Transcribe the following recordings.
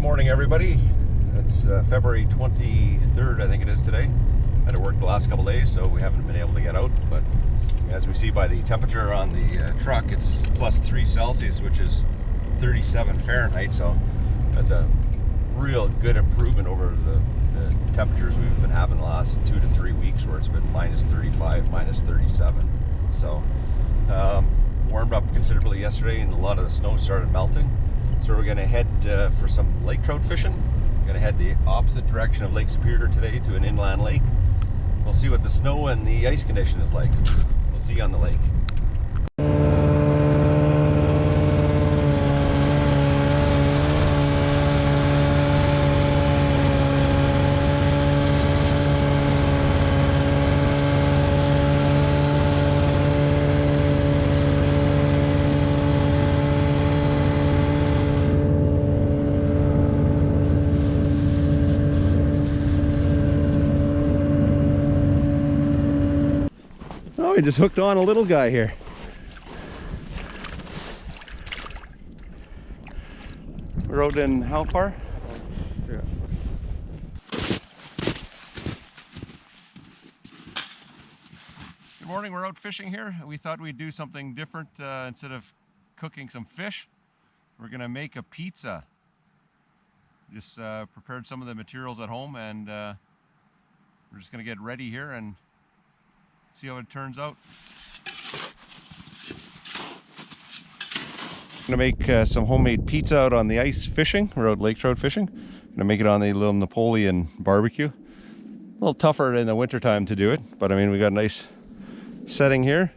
morning, everybody. It's February 23rd, I think it is today. Had to work the last couple days, so we haven't been able to get out. But as we see by the temperature on the truck, it's +3 Celsius, which is 37 Fahrenheit. So that's a real good improvement over the temperatures we've been having the last 2 to 3 weeks, where it's been -35, -37. So warmed up considerably yesterday, and a lot of the snow started melting. So we're going to head for some lake trout fishing. We're going to head the opposite direction of Lake Superior today to an inland lake. We'll see what the snow and the ice condition is like. We'll see you on the lake. We just hooked on a little guy here. We're out in how far? Yeah. Good morning, we're out fishing here. We thought we'd do something different. Instead of cooking some fish, we're gonna make a pizza. Just prepared some of the materials at home, and we're just gonna get ready here and see how it turns out. I'm gonna make some homemade pizza out on the ice fishing. We're out lake trout fishing. I'm gonna make it on the little Napoleon barbecue. A little tougher in the wintertime to do it, but I mean, we got a nice setting here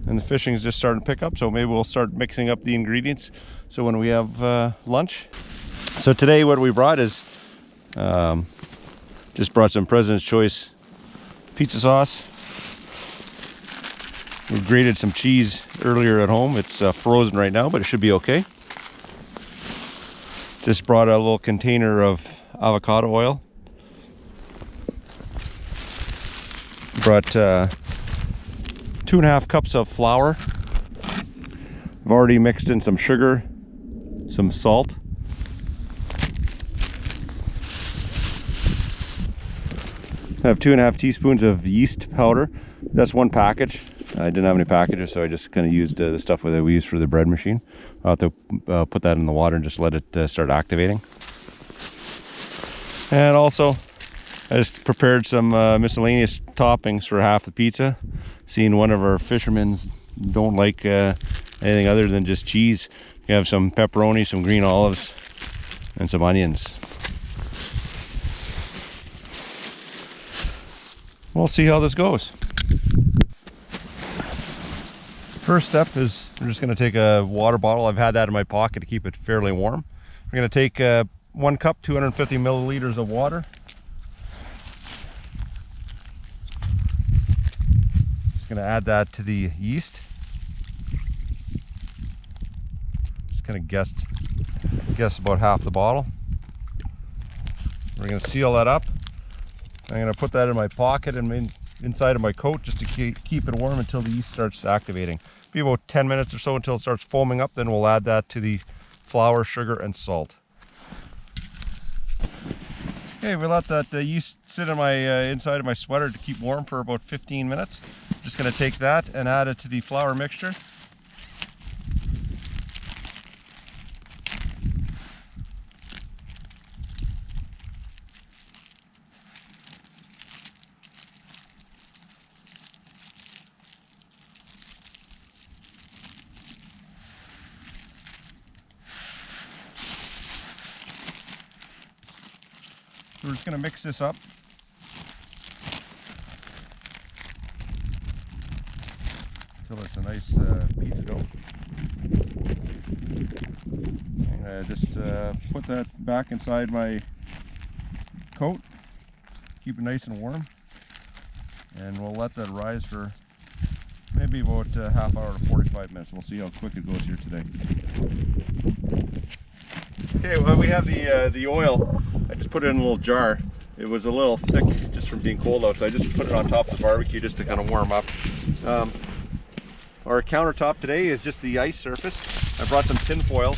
and the fishing is just starting to pick up, so maybe we'll start mixing up the ingredients so when we have lunch. So today what we brought is just brought some President's Choice pizza sauce. We grated some cheese earlier at home. It's frozen right now, but it should be okay. Just brought a little container of avocado oil. Brought 2.5 cups of flour. I've already mixed in some sugar, some salt. I have 2.5 teaspoons of yeast powder. That's one package. I didn't have any packages, so I just kind of used the stuff that we use for the bread machine. I'll have to put that in the water and just let it start activating. And also, I just prepared some miscellaneous toppings for half the pizza. Seeing one of our fishermen don't like anything other than just cheese. You have some pepperoni, some green olives, and some onions. We'll see how this goes. First step is we're just going to take a water bottle. I've had that in my pocket to keep it fairly warm. We're going to take 1 cup, 250 milliliters of water. Just going to add that to the yeast. Just kind of guess about half the bottle. We're going to seal that up. I'm going to put that in my pocket and inside of my coat just to keep it warm until the yeast starts activating. Be about 10 minutes or so until it starts foaming up, then we'll add that to the flour, sugar, and salt. Okay, we let that yeast sit in my inside of my sweater to keep warm for about 15 minutes. Just going to take that and add it to the flour mixture. We're just going to mix this up. Until it's a nice pizza dough. I'm going to just put that back inside my coat. Keep it nice and warm. And we'll let that rise for maybe about a half hour to 45 minutes. We'll see how quick it goes here today. Okay, well, we have the oil. I just put it in a little jar. It was a little thick just from being cold out, so I just put it on top of the barbecue just to kind of warm up. Our countertop today is just the ice surface. I brought some tin foil.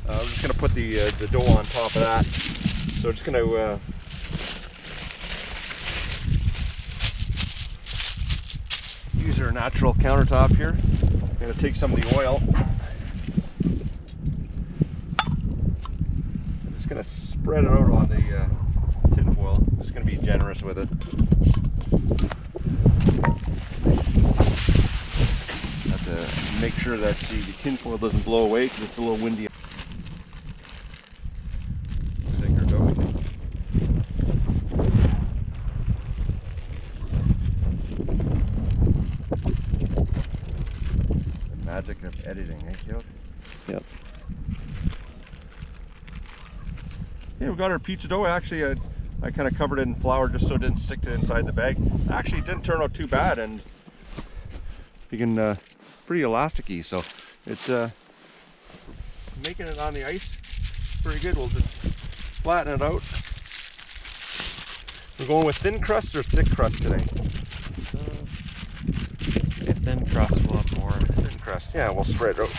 We're just going to put the dough on top of that. So just going to use our natural countertop here. I'm going to take some of the oil. I'm just going to spread it out on the tin foil. I'm just going to be generous with it. Have to make sure that the tin foil doesn't blow away because it's a little windy. Thicker dough. The magic of editing, eh, Caleb? Yep. Yeah, we got our pizza dough. Actually, I kind of covered it in flour just so it didn't stick to inside the bag. Actually, it didn't turn out too bad, and you can pretty elasticy, so it's making it on the ice pretty good. We'll just flatten it out. We're going with thin crust or thick crust today? Yeah, thin crust will have more. Thin crust, yeah, we'll spread it out.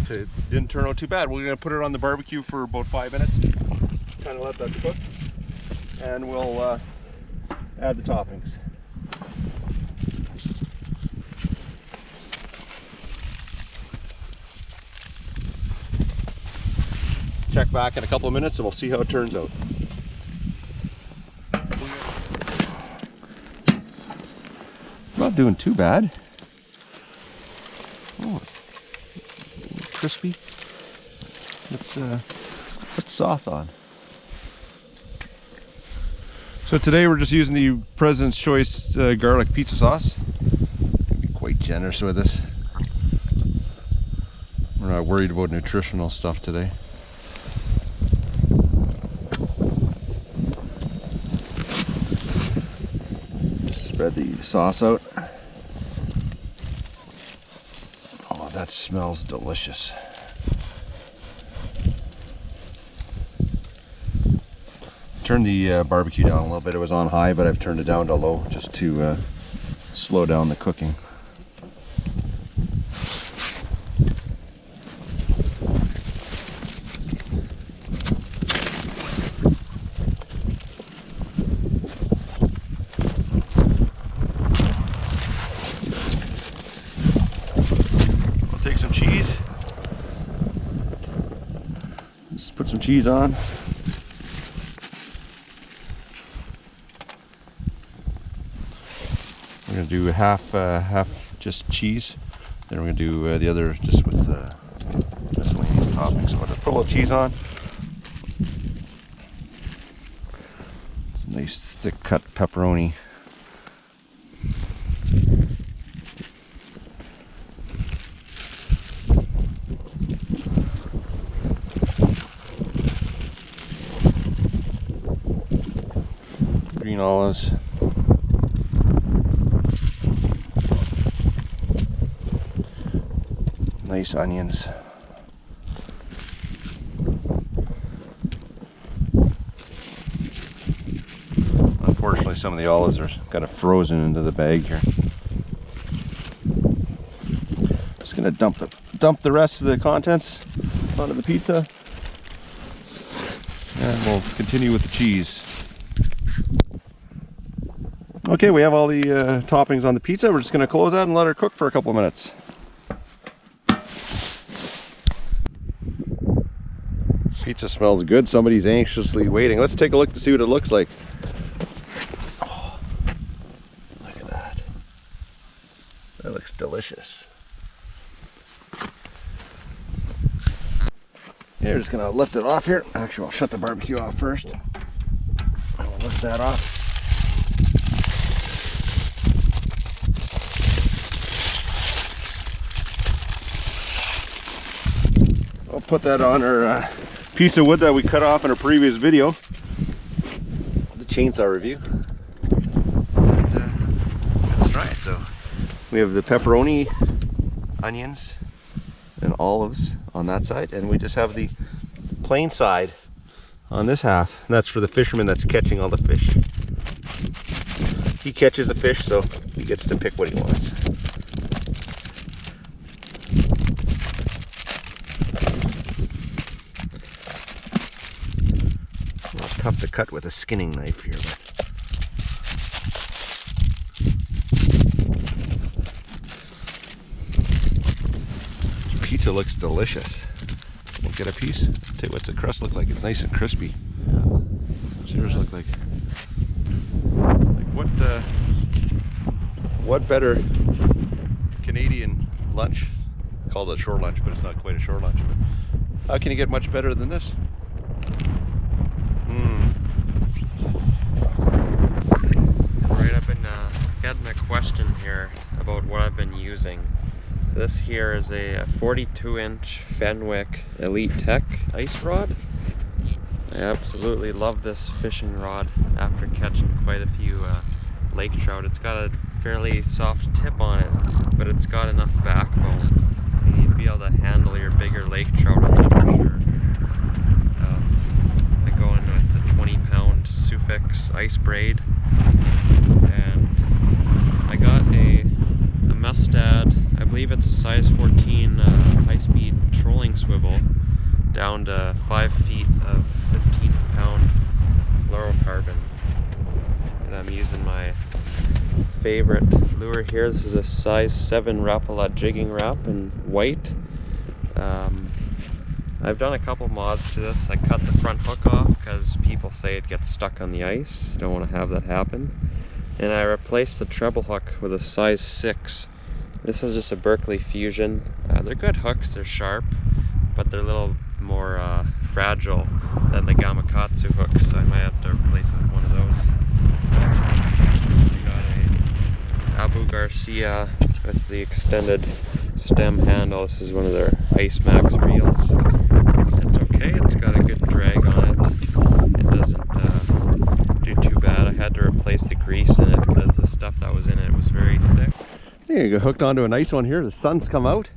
It didn't turn out too bad. We're going to put it on the barbecue for about 5 minutes. Kind of let that cook. And we'll add the toppings. Check back in a couple of minutes and we'll see how it turns out. It's not doing too bad. Oh. Crispy. Let's put sauce on. So today we're just using the President's Choice garlic pizza sauce. Be quite generous with this. We're not worried about nutritional stuff today. Spread the sauce out. That smells delicious. Turn the barbecue down a little bit. It was on high, but I've turned it down to low just to slow down the cooking. Take some cheese. Just put some cheese on. We're gonna do half just cheese. Then we're gonna do the other just with miscellaneous toppings. So I'm gonna put a little cheese on. Nice thick cut pepperoni. Green olives. Nice onions. Unfortunately, some of the olives are kind of frozen into the bag here. Just gonna dump the rest of the contents onto the pizza, and we'll continue with the cheese. Okay, we have all the toppings on the pizza. We're just going to close that and let her cook for a couple of minutes. Pizza smells good. Somebody's anxiously waiting. Let's take a look to see what it looks like. Oh, look at that. That looks delicious. Yeah, we're just going to lift it off here. Actually, I'll shut the barbecue off first. And we'll lift that off. I'll put that on our piece of wood that we cut off in a previous video. The chainsaw review. And, let's try it. So we have the pepperoni, onions, and olives on that side, and we just have the plain side on this half, and that's for the fisherman that's catching all the fish. He catches the fish, so he gets to pick what he wants. A little tough to cut with a skinning knife here, but pizza looks delicious. We'll get a piece. I'll tell you what's the crust look like. It's nice and crispy. What's yours look like? Like what better Canadian lunch? Called it a shore lunch, but it's not quite a shore lunch. But how can you get much better than this? Right, I've been getting a question here about what I've been using. This here is a 42-inch Fenwick Elite Tech ice rod. I absolutely love this fishing rod after catching quite a few lake trout. It's got a fairly soft tip on it, but it's got enough backbone. You need to be able to handle your bigger lake trout on it for sure. I go in with the 20-pound Sufix ice braid, and I got a Mustad, I believe it's a size 14 high-speed trolling swivel, down to 5 feet of 15-pound fluorocarbon. And I'm using my favorite lure here. This is a size 7 Rapala jigging wrap in white. I've done a couple mods to this. I cut the front hook off because people say it gets stuck on the ice. You don't want to have that happen. And I replaced the treble hook with a size 6. This is just a Berkeley Fusion. They're good hooks, they're sharp, but they're a little more fragile than the Gamakatsu hooks, so I might have to replace it with one of those. I got a Abu Garcia with the extended stem handle. This is one of their Ice Max reels. It's okay, it's got a good drag on it. It doesn't do too bad. I had to replace the grease in it because the stuff that was in it was very thick. There you go, hooked onto a nice one here. The sun's come out.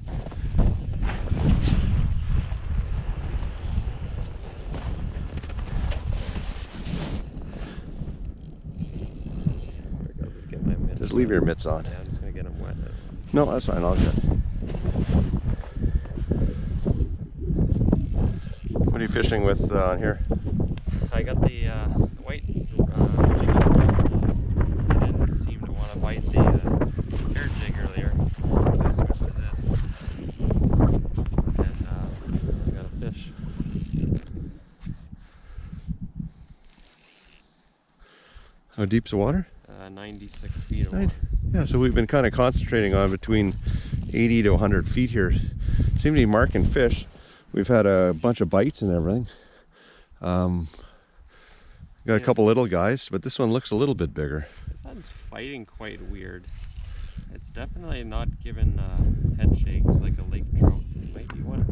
Let's get my mitts. Just leave your mitts on. Yeah, I'm just gonna get them wet. No, that's fine, all good. What are you fishing with on here? I got the white jigger. I didn't seem to want to bite the hair jig earlier, so I switched to this. And I got a fish. How deep's the water? 96 feet of water. Yeah, so we've been kind of concentrating on between 80 to 100 feet here. Seem to be marking fish. We've had a bunch of bites and everything. Got a couple little guys, but this one looks a little bit bigger. This one's fighting quite weird. It's definitely not giving head shakes like a lake trout. It might be one.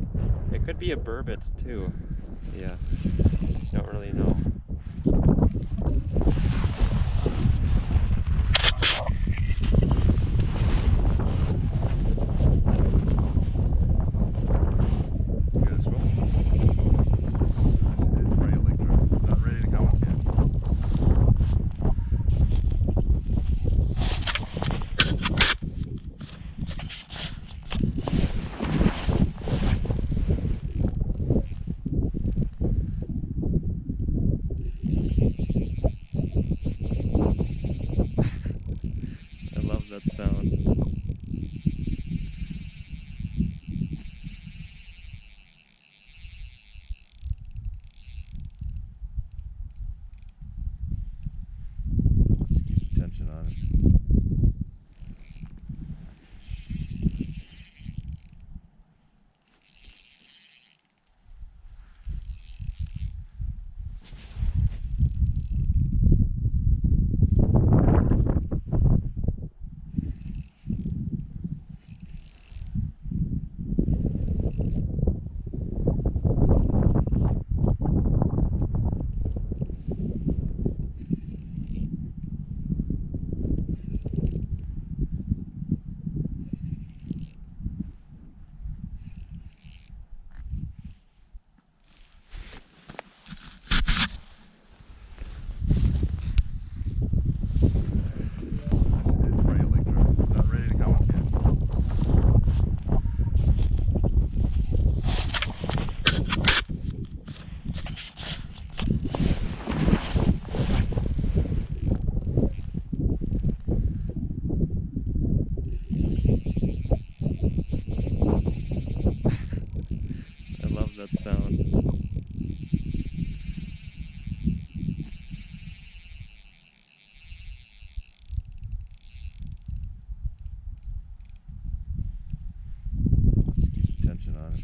It could be a burbot too. Yeah, don't really know. that sound. Tension on it.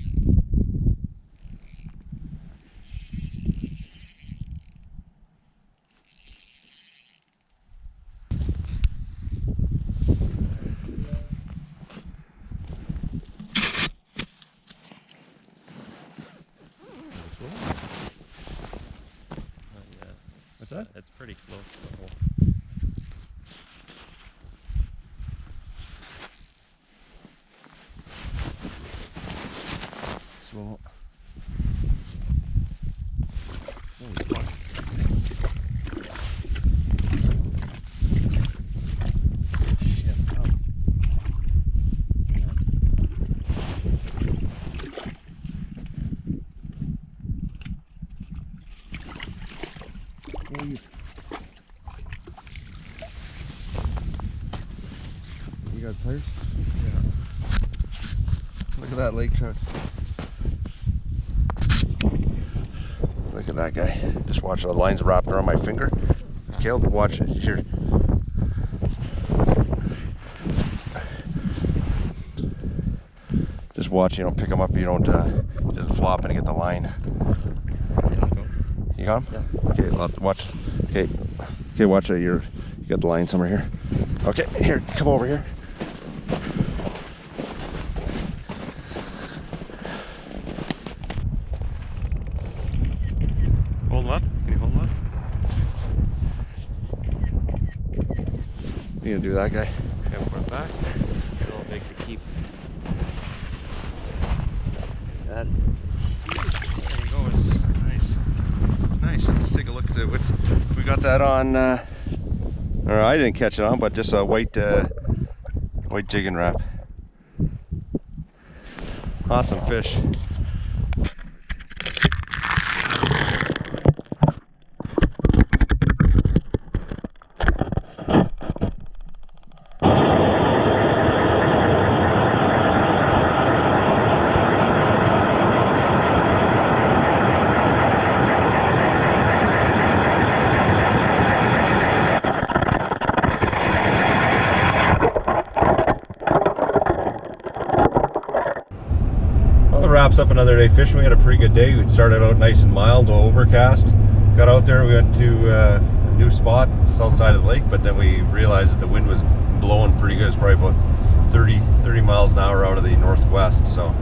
What's that? It's pretty close to the hole. Swell. Holy fuck. Shit. Oh. Hang on. You got pliers? Yeah. Look at that lake trout. Look at that guy. Just watch the lines wrapped around my finger. Caleb, watch it. Here. Just watch, you don't pick him up, you don't just flop and get the line. You got him? Yeah. Okay, watch. Okay, watch it. You got the line somewhere here. Okay, here, come over here. Hold him up. Can you hold him up? You gonna do that guy? Okay, we'll put it back. Get a little big to keep. That. There he goes. Nice. Nice. Let's take a look at it. We got that on, or I didn't catch it on, but just a white jigging wrap. Awesome fish. Wraps up another day fishing. We had a pretty good day. We started out nice and mild, overcast. Got out there, we went to a new spot, south side of the lake, but then we realized that the wind was blowing pretty good. It's probably about 30 miles an hour out of the northwest. So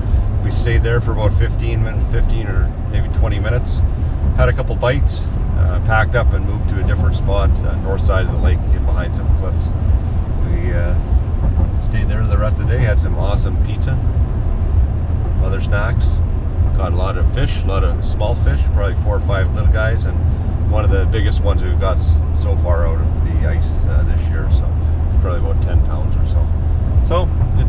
we stayed there for about 15 or maybe 20 minutes. Had a couple bites, packed up and moved to a different spot, north side of the lake behind some cliffs. We stayed there the rest of the day, had some awesome pizza. Other snacks, caught a lot of fish, a lot of small fish, probably 4 or 5 little guys, and one of the biggest ones we've got so far out of the ice this year, so it's probably about 10 pounds or so. So it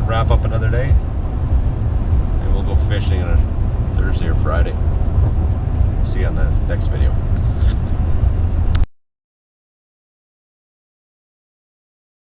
wrap up another day, and we'll go fishing on a Thursday or Friday. See you on the next video.